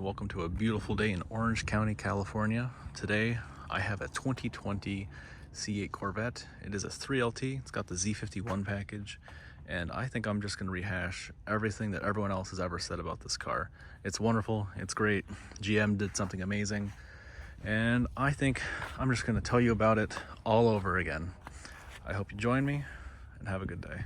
and welcome to a beautiful day in Orange County, California. Today I have a 2020 C8 Corvette. It is a 3LT. It's got the Z51 package, and I think I'm just going to rehash everything that everyone else has ever said about this car. It's wonderful, it's great. GM did something amazing, and I think I'm just going to tell you about it all over again. I hope you join me and have a good day.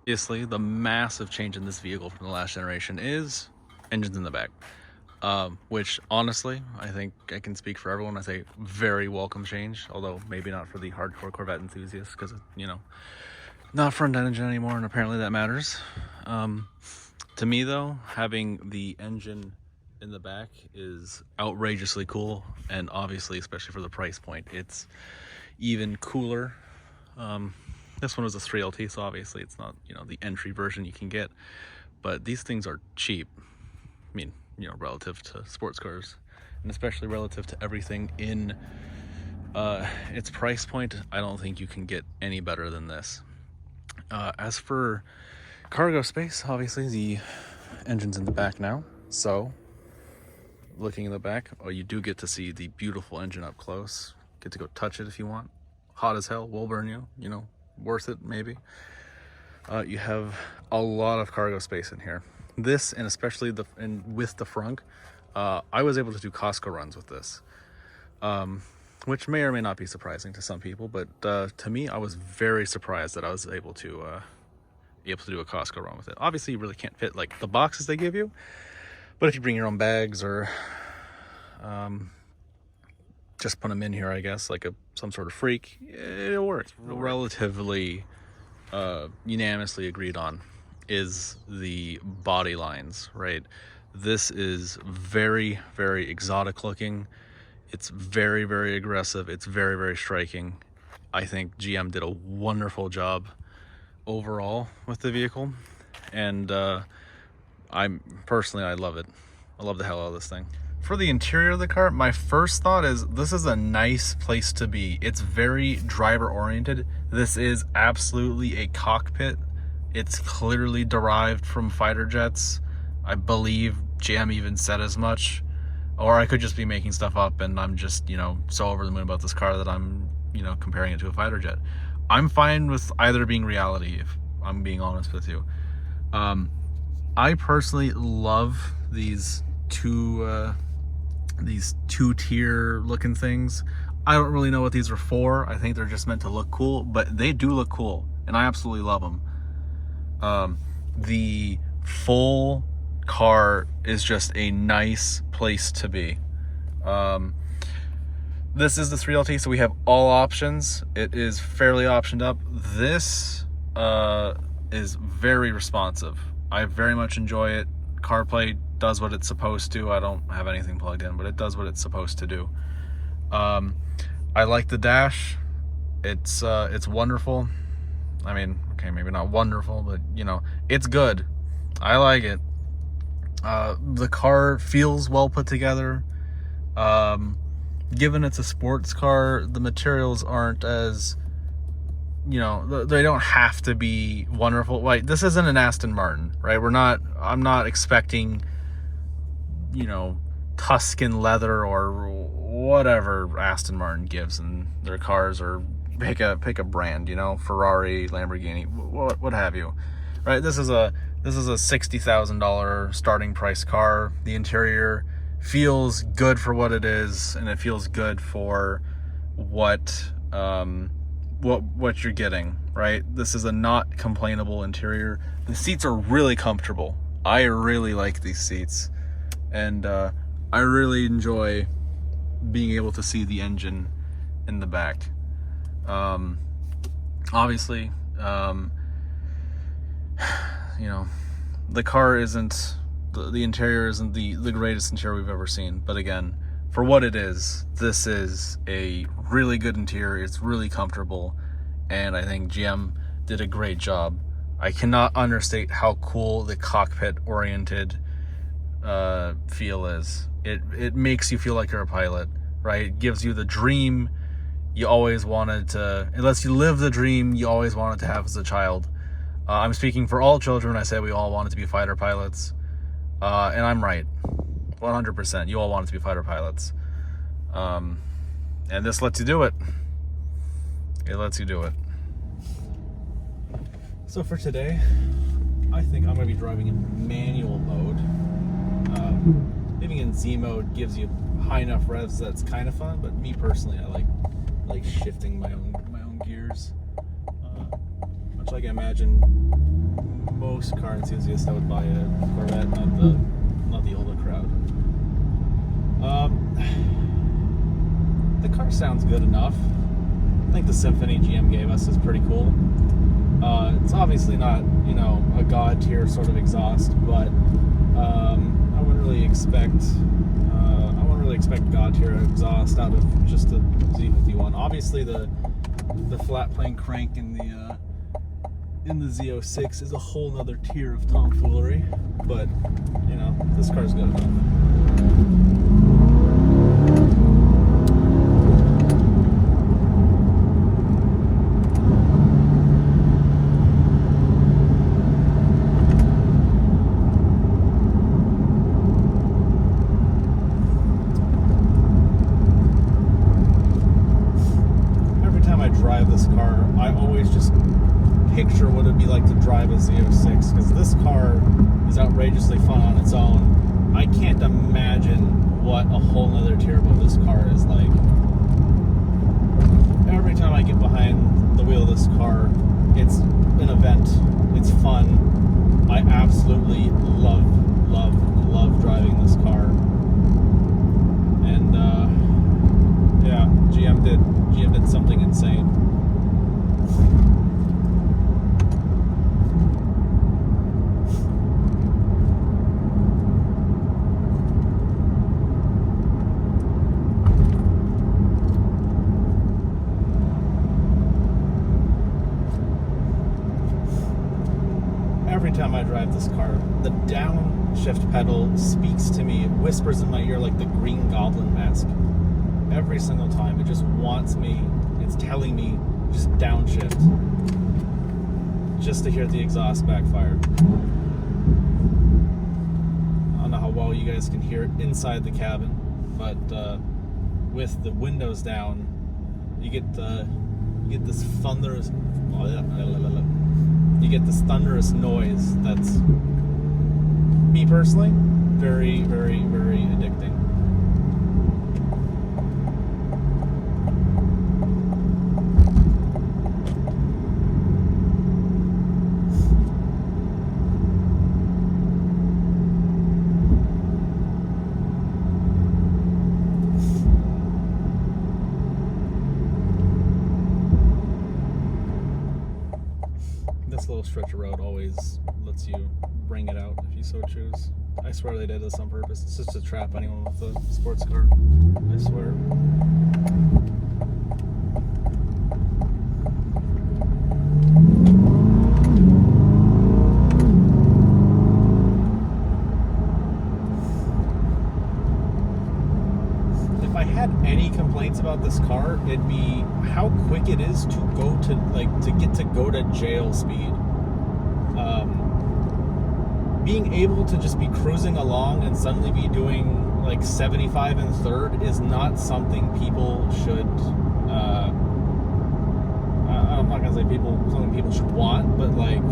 Obviously, the massive change in this vehicle from the last generation is engines in the back, which honestly, I think I can speak for everyone. I say very welcome change, although maybe not for the hardcore Corvette enthusiasts, because, you know, not front end engine anymore, and apparently that matters. To me, though, having the engine in the back is outrageously cool, and obviously, especially for the price point, it's even cooler. This one was a 3LT, so obviously it's not, you know, the entry version you can get, but these things are cheap. I mean, you know, relative to sports cars, and especially relative to everything in its price point, I don't think you can get any better than this. As for cargo space, obviously the engine's in the back now, so looking in the back, you do get to see the beautiful engine up close. Get to go touch it if you want. Hot as hell, will burn you, you know, worth it maybe. You have a lot of cargo space in here. This, and especially with the frunk, I was able to do Costco runs with this, which may or may not be surprising to some people, but to me, I was very surprised that I was able to do a Costco run with it. Obviously, you really can't fit like the boxes they give you, but if you bring your own bags or just put them in here, I guess, like some sort of freak, it'll work. Relatively unanimously agreed on is the body lines, right? This is very, very exotic looking. It's very, very aggressive. It's very, very striking. I think GM did a wonderful job overall with the vehicle, and I love it. I love the hell out of this thing. For the interior of the car, my first thought is this is a nice place to be. It's very driver oriented. This is absolutely a cockpit. It's clearly derived from fighter jets. I believe GM even said as much. Or I could just be making stuff up and I'm just, you know, so over the moon about this car that I'm, you know, comparing it to a fighter jet. I'm fine with either being reality, if I'm being honest with you. I personally love these two-tier looking things. I don't really know what these are for. I think they're just meant to look cool, but they do look cool, and I absolutely love them. The full car is just a nice place to be. This is the 3LT, so we have all options. It is fairly optioned up. This is very responsive. I very much enjoy it. CarPlay does what it's supposed to. I don't have anything plugged in, but it does what it's supposed to do. I like the dash. It's wonderful. I mean, okay, maybe not wonderful, but you know, it's good. I like it. The car feels well put together. Given it's a sports car, the materials aren't as, you know, they don't have to be wonderful. Like, this isn't an Aston Martin, right? I'm not expecting, you know, Tuscan leather or whatever Aston Martin gives in their cars, or pick a brand, you know, Ferrari, Lamborghini, what have you, right? This is a $60,000 starting price car. The interior feels good for what it is, and it feels good for what you're getting, right? This is a not complainable interior. The seats are really comfortable. I really like these seats, and I really enjoy being able to see the engine in the back. Obviously, you know, the car isn't, the interior isn't the greatest interior we've ever seen, but again, for what it is, this is a really good interior. It's really comfortable, and I think GM did a great job. I cannot understate how cool the cockpit-oriented feel is. It makes you feel like you're a pilot, right? It gives you the dream you always wanted to, unless you live the dream you always wanted to have as a child. I'm speaking for all children when I say we all wanted to be fighter pilots. And I'm right. 100%. You all want it to be fighter pilots. And this lets you do it. It lets you do it. So for today, I think I'm going to be driving in manual mode. Living in Z mode gives you high enough revs that's kind of fun, but me personally, I like shifting my own gears. Much like I imagine most car enthusiasts that would buy a Corvette, not the older crowd. The car sounds good enough. I think the Symphony GM gave us is pretty cool. It's obviously not, a god tier sort of exhaust, but I wouldn't really expect god tier exhaust out of just the Z51. Obviously, the flat plane crank in the Z06 is a whole nother tier of tomfoolery, but this car's good enough. Drive this car, I always just picture what it'd be like to drive a Z06, because this car is outrageously fun on its own. I can't imagine what a whole nother tier above this car is like. Every time I get behind the wheel of this car, it's an event. It's fun. I absolutely love driving this car. And yeah, GM did something insane. Every time I drive this car, the downshift pedal speaks to me. It whispers in my ear like the Green Goblin mask. Every single time, it just wants me. It's telling me just downshift, just to hear the exhaust backfire. I don't know how well you guys can hear it inside the cabin, but with the windows down, you get this thunderous. You get this thunderous noise that's, me personally, very, very, very addicting. This little stretch of road always lets you bring it out if you so choose. I swear they did this on purpose. It's just to trap anyone with a sports car. I swear. If I had any complaints about this car, it'd be how quick it is to go to jail speed. Being able to just be cruising along and suddenly be doing like 75 in third is not something people should. I'm not gonna say something people should want, but like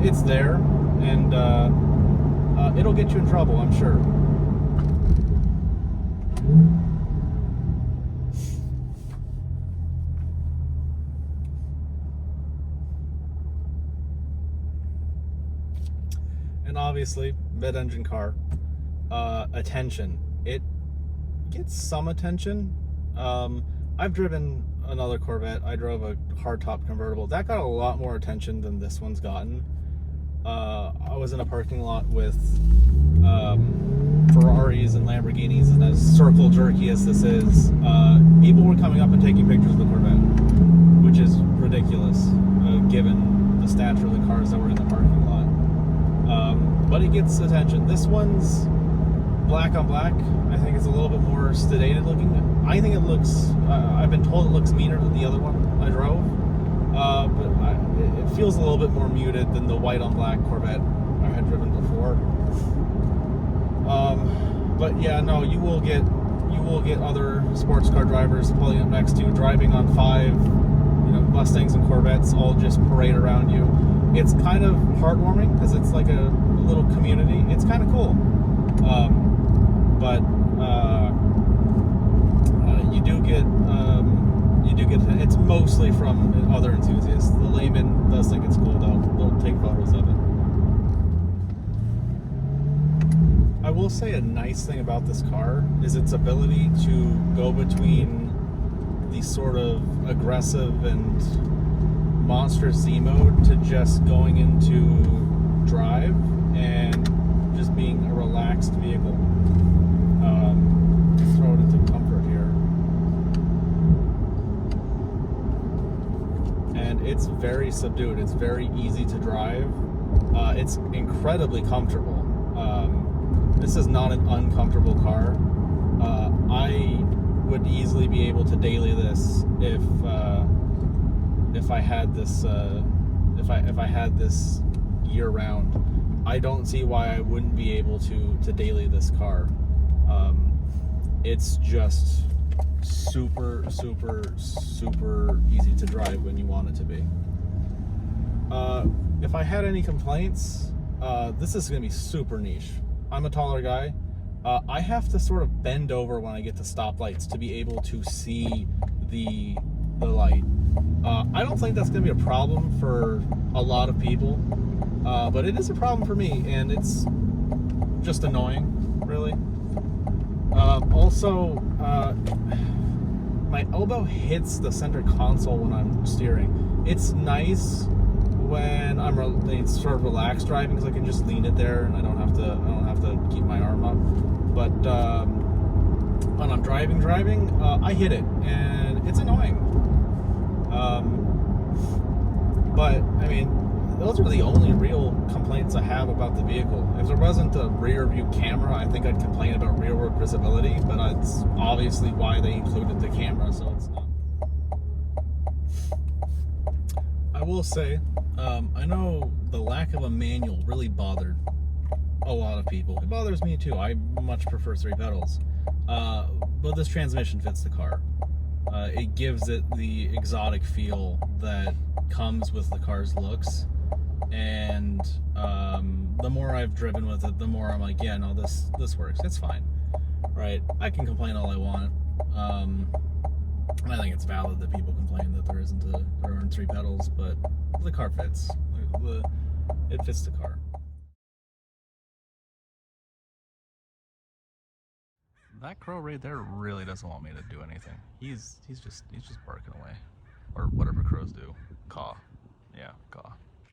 it's there, and it'll get you in trouble, I'm sure. And obviously, mid-engine car, attention. It gets some attention. I've driven another Corvette. I drove a hardtop convertible. That got a lot more attention than this one's gotten. I was in a parking lot with Ferraris and Lamborghinis, and as circle jerky as this is, people were coming up and taking pictures of the Corvette, which is ridiculous, given the stature of the cars that were in the parking lot. But it gets attention. This one's black on black. I think it's a little bit more sedated looking. I think it looks, I've been told it looks meaner than the other one I drove, but it feels a little bit more muted than the white on black Corvette I had driven before. But yeah, no, you will get other sports car drivers pulling up next to you, driving on 5, Mustangs and Corvettes, all just parade around you. It's kind of heartwarming because it's like a little community. It's kind of cool. But you do get it's mostly from other enthusiasts. The layman does think it's cool though. They'll take photos of it. I will say a nice thing about this car is its ability to go between the sort of aggressive and monstrous Z mode to just going into drive and just being a relaxed vehicle. Throw it into comfort here. And it's very subdued. It's very easy to drive. It's incredibly comfortable. This is not an uncomfortable car. I would easily be able to daily this if I had this if I had this year round. I don't see why I wouldn't be able to daily this car. It's just super easy to drive when you want it to be. If I had any complaints, this is going to be super niche. I'm a taller guy. I have to sort of bend over when I get to stoplights to be able to see the light. I don't think that's going to be a problem for a lot of people, but it is a problem for me, and it's just annoying, really. Also, my elbow hits the center console when I'm steering. It's nice when it's sort of relaxed driving because I can just lean it there and I don't have to keep my arm up. But when I'm driving, I hit it and it's annoying. But I mean, those are the only real complaints I have about the vehicle. If there wasn't a rear view camera, I think I'd complain about rearward visibility, but it's obviously why they included the camera, so it's not. I will say, I know the lack of a manual really bothered a lot of people. It bothers me too. I much prefer 3 pedals. But this transmission fits the car. It gives it the exotic feel that comes with the car's looks. And the more I've driven with it, the more I'm like, yeah, no, this works. It's fine. Right? I can complain all I want. And I think it's valid that people complain that there aren't 3 pedals, but the car fits. It fits the car. That crow right there really doesn't want me to do anything. He's just barking away, or whatever crows do. Caw. Yeah, caw.